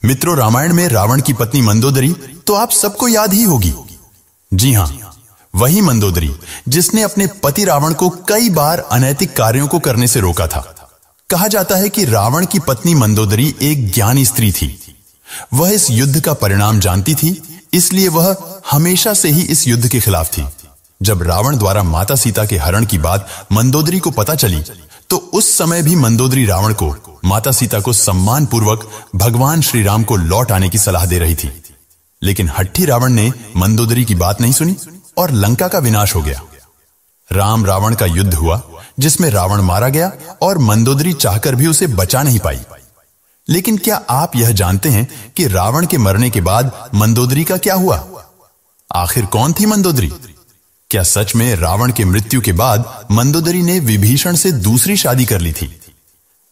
मित्रों, रामायण में रावण की पत्नी मंदोदरी तो आप सबको याद ही होगी। जी हां, वही मंदोदरी जिसने अपने पति रावण को कई बार अनैतिक कार्यों को करने से रोका था। कहा जाता है कि रावण की पत्नी मंदोदरी एक ज्ञानी स्त्री थी। वह इस युद्ध का परिणाम जानती थी, इसलिए वह हमेशा से ही इस युद्ध के खिलाफ थी। जब रावण द्वारा माता सीता के हरण की बात मंदोदरी को पता चली, तो उस समय भी मंदोदरी रावण को माता सीता को सम्मान पूर्वक भगवान श्री राम को लौट आने की सलाह दे रही थी। लेकिन हट्ठी रावण ने मंदोदरी की बात नहीं सुनी और लंका का विनाश हो गया। राम रावण का युद्ध हुआ, जिसमें रावण मारा गया और मंदोदरी चाहकर भी उसे बचा नहीं पाई। लेकिन क्या आप यह जानते हैं कि रावण के मरने के बाद मंदोदरी का क्या हुआ? आखिर कौन थी मंदोदरी? क्या सच में रावण के मृत्यु के बाद मंदोदरी ने विभीषण से दूसरी शादी कर ली थी?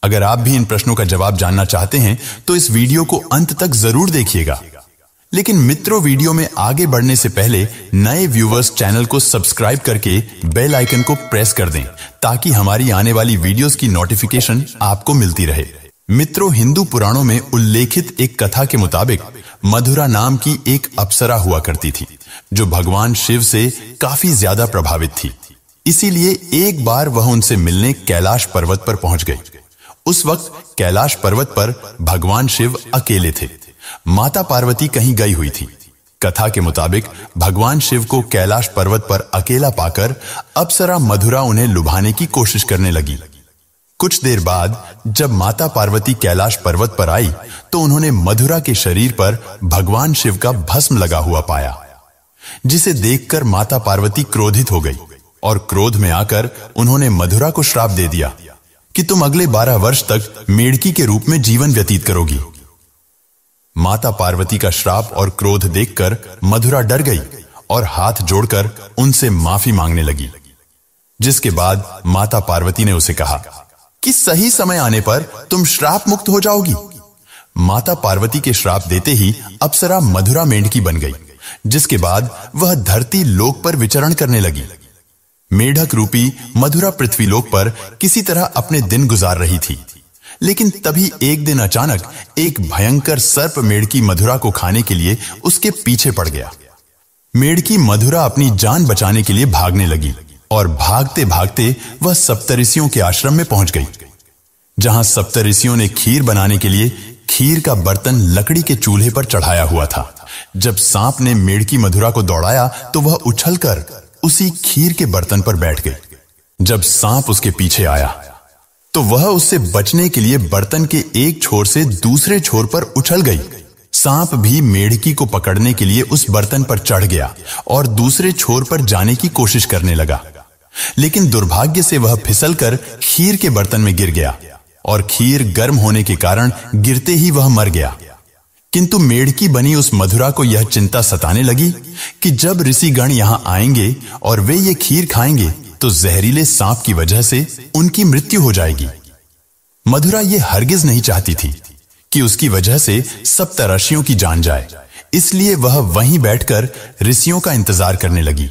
अगर आप भी इन प्रश्नों का जवाब जानना चाहते हैं तो इस वीडियो को अंत तक जरूर देखिएगा। लेकिन मित्रों, वीडियो में आगे बढ़ने से पहले नए व्यूवर्स चैनल को सब्सक्राइब करके बेल आइकन को प्रेस कर दें, ताकि हमारी आने वाली वीडियोस की नोटिफिकेशन आपको मिलती रहे। मित्रों, हिंदू पुराणों में उल्लेखित एक कथा के मुताबिक मधुरा नाम की एक अप्सरा हुआ करती थी, जो भगवान शिव से काफी ज्यादा प्रभावित थी। इसीलिए एक बार वह उनसे मिलने कैलाश पर्वत पर पहुंच गई। उस वक्त कैलाश पर्वत पर भगवान शिव अकेले थे। माता पार्वती कहीं गई हुई थी। कथा के मुताबिक भगवान शिव को कैलाश पर्वत पर अकेला पाकर अप्सरा मधुरा उन्हें लुभाने की कोशिश करने लगी। कुछ देर बाद जब माता पार्वती कैलाश पर्वत पर आई, तो उन्होंने मधुरा के शरीर पर भगवान शिव का भस्म लगा हुआ पाया, जिसे देखकर माता पार्वती क्रोधित हो गई और क्रोध में आकर उन्होंने मधुरा को श्राप दे दिया कि तुम अगले 12 वर्ष तक मेढ़की के रूप में जीवन व्यतीत करोगी। माता पार्वती का श्राप और क्रोध देखकर मधुरा डर गई और हाथ जोड़कर उनसे माफी मांगने लगी। जिसके बाद माता पार्वती ने उसे कहा कि सही समय आने पर तुम श्राप मुक्त हो जाओगी। माता पार्वती के श्राप देते ही अप्सरा मधुरा मेंढकी बन गई, जिसके बाद वह धरती लोक पर विचरण करने लगी। मेढक रूपी मधुरा पृथ्वी लोक पर किसी तरह अपने दिन गुजार रही थी। लेकिन तभी एक दिन अचानक एक भयंकर सर्प मेढकी मधुरा को खाने के लिए उसके पीछे पड़ गया। मेढकी मधुरा अपनी जान बचाने के लिए भागने लगी और भागते भागते वह सप्तऋषियों के आश्रम में पहुंच गई, जहां सप्तऋषियों ने खीर बनाने के लिए खीर का बर्तन लकड़ी के चूल्हे पर चढ़ाया हुआ था। जब सांप ने मेढकी मधुरा को दौड़ाया तो वह उछलकर उसी खीर के बर्तन पर बैठ गई। जब सांप उसके पीछे आया तो वह उससे बचने के लिए बर्तन के एक छोर से दूसरे छोर पर उछल गई। सांप भी मेढकी को पकड़ने के लिए उस बर्तन पर चढ़ गया और दूसरे छोर पर जाने की कोशिश करने लगा। लेकिन दुर्भाग्य से वह फिसलकर खीर के बर्तन में गिर गया और खीर गर्म होने के कारण गिरते ही वह मर गया। किंतु मेढकी बनी उस मधुरा को यह चिंता सताने लगी कि जब ऋषिगण यहां आएंगे और वे ये खीर खाएंगे तो जहरीले सांप की वजह से उनकी मृत्यु हो जाएगी। मधुरा ये हरगिज नहीं चाहती थी कि उसकी वजह से सप्तऋषियों की जान जाए, इसलिए वह वहीं बैठकर ऋषियों का इंतजार करने लगी।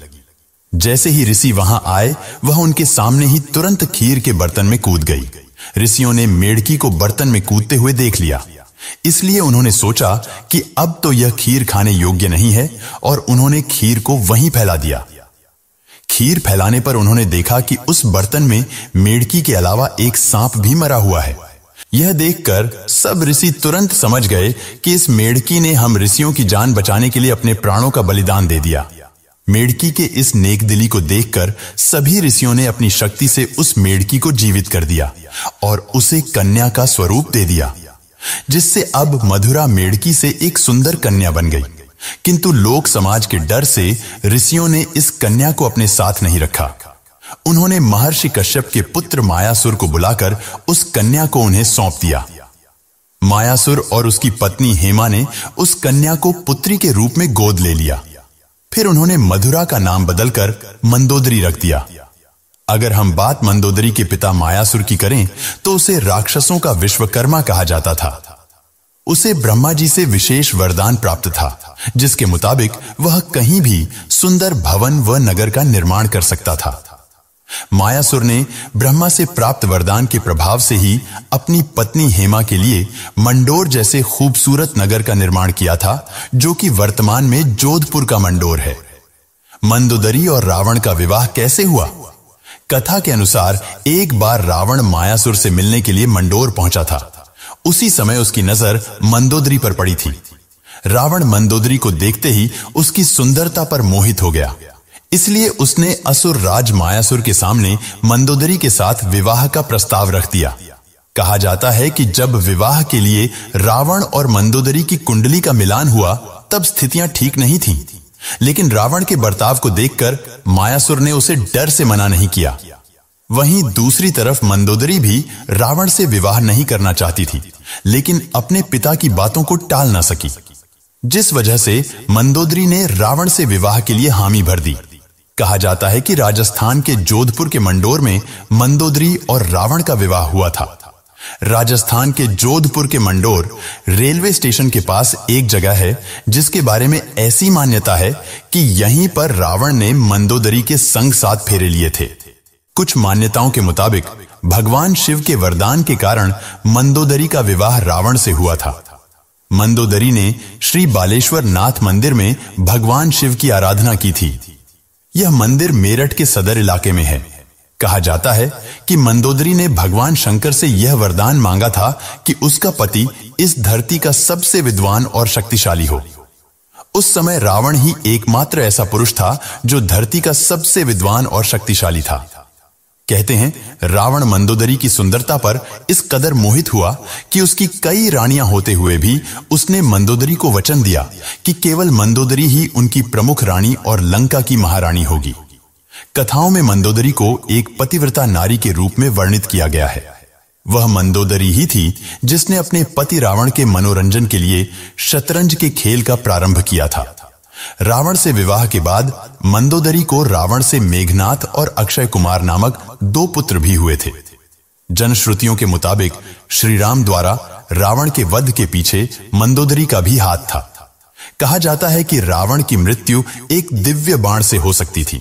जैसे ही ऋषि वहां आए, वह उनके सामने ही तुरंत खीर के बर्तन में कूद गई। ऋषियों ने मेढकी को बर्तन में कूदते हुए देख लिया, इसलिए उन्होंने सोचा कि अब तो यह खीर खाने योग्य नहीं है और उन्होंने खीर को वहीं फैला दिया। खीर फैलाने पर उन्होंने देखा कि उस बर्तन में मेढकी के अलावा एक सांप भी मरा हुआ है। यह देखकर सब ऋषि तुरंत समझ गए कि इस मेढकी ने हम ऋषियों की जान बचाने के लिए अपने प्राणों का बलिदान दे दिया। मेढकी के इस नेकदिली को देखकर सभी ऋषियों ने अपनी शक्ति से उस मेढकी को जीवित कर दिया और उसे कन्या का स्वरूप दे दिया, जिससे अब मधुरा मेढकी से एक सुंदर कन्या बन गई। किंतु लोक समाज के डर से ऋषियों ने इस कन्या को अपने साथ नहीं रखा। उन्होंने महर्षि कश्यप के पुत्र मायासुर को बुलाकर उस कन्या को उन्हें सौंप दिया। मायासुर और उसकी पत्नी हेमा ने उस कन्या को पुत्री के रूप में गोद ले लिया। फिर उन्होंने मधुरा का नाम बदलकर मंदोदरी रख दिया। अगर हम बात मंदोदरी के पिता मायासुर की करें तो उसे राक्षसों का विश्वकर्मा कहा जाता था। उसे ब्रह्मा जी से विशेष वरदान प्राप्त था, जिसके मुताबिक वह कहीं भी सुंदर भवन व नगर का निर्माण कर सकता था। मायासुर ने ब्रह्मा से प्राप्त वरदान के प्रभाव से ही अपनी पत्नी हेमा के लिए मंडोर जैसे खूबसूरत नगर का निर्माण किया था, जो कि वर्तमान में जोधपुर का मंडोर है। मंदोदरी और रावण का विवाह कैसे हुआ? कथा के अनुसार एक बार रावण मायासुर से मिलने के लिए मंडोर पहुंचा था। उसी समय उसकी नजर मंदोदरी पर पड़ी थी। रावण मंदोदरी को देखते ही उसकी सुंदरता पर मोहित हो गया, इसलिए उसने असुर राज मायासुर के सामने मंदोदरी के साथ विवाह का प्रस्ताव रख दिया। कहा जाता है कि जब विवाह के लिए रावण और मंदोदरी की कुंडली का मिलान हुआ, तब स्थितियां ठीक नहीं थीं। लेकिन रावण के बर्ताव को देखकर मायासुर ने उसे डर से मना नहीं किया। वहीं दूसरी तरफ मंदोदरी भी रावण से विवाह नहीं करना चाहती थी, लेकिन अपने पिता की बातों को टाल ना सकी, जिस वजह से मंदोदरी ने रावण से विवाह के लिए हामी भर दी। कहा जाता है कि राजस्थान के जोधपुर के मंडोर में मंदोदरी और रावण का विवाह हुआ था। राजस्थान के जोधपुर के मंडोर रेलवे स्टेशन के पास एक जगह है, जिसके बारे में ऐसी मान्यता है कि यहीं पर रावण ने मंदोदरी के संग साथ फेरे लिए थे। कुछ मान्यताओं के मुताबिक भगवान शिव के वरदान के कारण मंदोदरी का विवाह रावण से हुआ था। मंदोदरी ने श्री बालेश्वर नाथ मंदिर में भगवान शिव की आराधना की थी। यह मंदिर मेरठ के सदर इलाके में है। कहा जाता है कि मंदोदरी ने भगवान शंकर से यह वरदान मांगा था कि उसका पति इस धरती का सबसे विद्वान और शक्तिशाली हो। उस समय रावण ही एकमात्र ऐसा पुरुष था जो धरती का सबसे विद्वान और शक्तिशाली था। कहते हैं रावण मंदोदरी की सुंदरता पर इस कदर मोहित हुआ कि उसकी कई रानियां होते हुए भी उसने मंदोदरी को वचन दिया कि केवल मंदोदरी ही उनकी प्रमुख रानी और लंका की महारानी होगी। कथाओं में मंदोदरी को एक पतिव्रता नारी के रूप में वर्णित किया गया है। वह मंदोदरी ही थी जिसने अपने पति रावण के मनोरंजन के लिए शतरंज के खेल का प्रारंभ किया था। रावण से विवाह के बाद मंदोदरी को रावण से मेघनाथ और अक्षय कुमार नामक 2 पुत्र भी हुए थे। जनश्रुतियों के मुताबिक श्री राम द्वारा रावण के वध के पीछे मंदोदरी का भी हाथ था। कहा जाता है कि रावण की मृत्यु एक दिव्य बाण से हो सकती थी,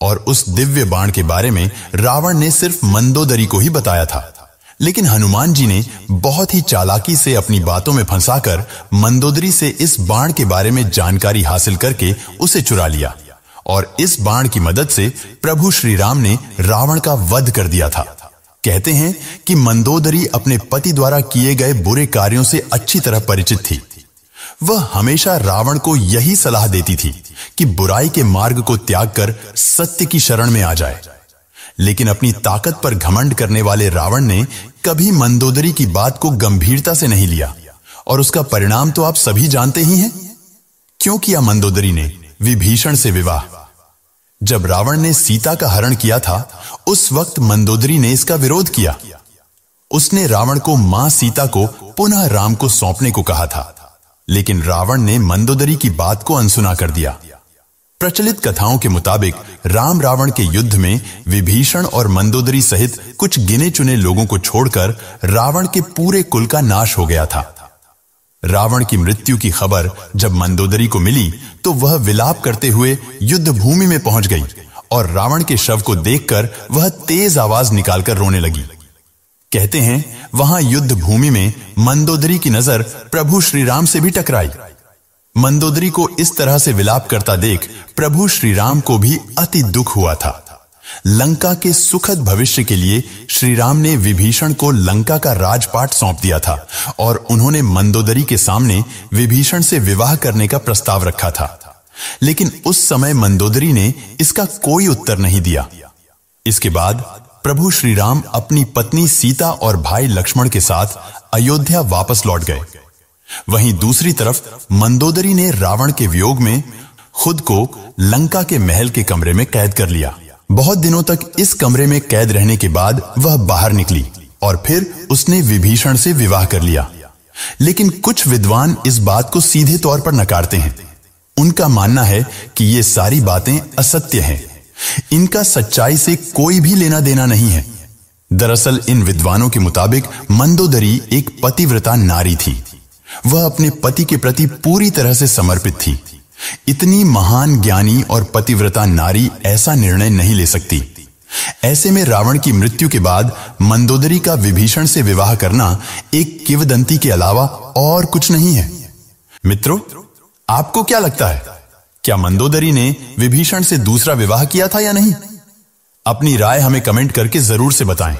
और उस दिव्य बाण के बारे में रावण ने सिर्फ मंदोदरी को ही बताया था। लेकिन हनुमान जी ने बहुत ही चालाकी से अपनी बातों में फंसाकर मंदोदरी से इस बाण के बारे में जानकारी हासिल करके उसे चुरा लिया, और इस बाण की मदद से प्रभु श्री राम ने रावण का वध कर दिया था। कहते हैं कि मंदोदरी अपने पति द्वारा किए गए बुरे कार्यों से अच्छी तरह परिचित थी। वह हमेशा रावण को यही सलाह देती थी कि बुराई के मार्ग को त्याग कर सत्य की शरण में आ जाए। लेकिन अपनी ताकत पर घमंड करने वाले रावण ने कभी मंदोदरी की बात को गंभीरता से नहीं लिया, और उसका परिणाम तो आप सभी जानते ही हैं। क्यों किया मंदोदरी ने विभीषण से विवाह? जब रावण ने सीता का हरण किया था, उस वक्त मंदोदरी ने इसका विरोध किया। उसने रावण को मां सीता को पुनः राम को सौंपने को कहा था, लेकिन रावण ने मंदोदरी की बात को अनसुना कर दिया। प्रचलित कथाओं के मुताबिक राम रावण के युद्ध में विभीषण और मंदोदरी सहित कुछ गिने चुने लोगों को छोड़कर रावण के पूरे कुल का नाश हो गया था। रावण की मृत्यु की खबर जब मंदोदरी को मिली तो वह विलाप करते हुए युद्ध भूमि में पहुंच गई, और रावण के शव को देखकर वह तेज आवाज निकालकर रोने लगी। कहते हैं वहां युद्ध भूमि में मंदोदरी की नजर प्रभु श्री राम से भी टकराई। मंदोदरी को इस तरह से विलाप करता देख प्रभु श्री राम को भी अति दुख हुआ था। लंका के सुखद भविष्य के लिए श्री राम ने विभीषण को लंका का राजपाट सौंप दिया था, और उन्होंने मंदोदरी के सामने विभीषण से विवाह करने का प्रस्ताव रखा था। लेकिन उस समय मंदोदरी ने इसका कोई उत्तर नहीं दिया। इसके बाद प्रभु श्री राम अपनी पत्नी सीता और भाई लक्ष्मण के साथ अयोध्या वापस लौट गए। वहीं दूसरी तरफ मंदोदरी ने रावण के वियोग में खुद को लंका के महल के कमरे में कैद कर लिया। बहुत दिनों तक इस कमरे में कैद रहने के बाद वह बाहर निकली, और फिर उसने विभीषण से विवाह कर लिया। लेकिन कुछ विद्वान इस बात को सीधे तौर पर नकारते हैं। उनका मानना है कि ये सारी बातें असत्य हैं। इनका सच्चाई से कोई भी लेना देना नहीं है। दरअसल इन विद्वानों के मुताबिक मंदोदरी एक पतिव्रता नारी थी। वह अपने पति के प्रति पूरी तरह से समर्पित थी। इतनी महान ज्ञानी और पतिव्रता नारी ऐसा निर्णय नहीं ले सकती। ऐसे में रावण की मृत्यु के बाद मंदोदरी का विभीषण से विवाह करना एक किंवदंती के अलावा और कुछ नहीं है। मित्रों, आपको क्या लगता है, क्या मंदोदरी ने विभीषण से दूसरा विवाह किया था या नहीं? अपनी राय हमें कमेंट करके जरूर से बताएं।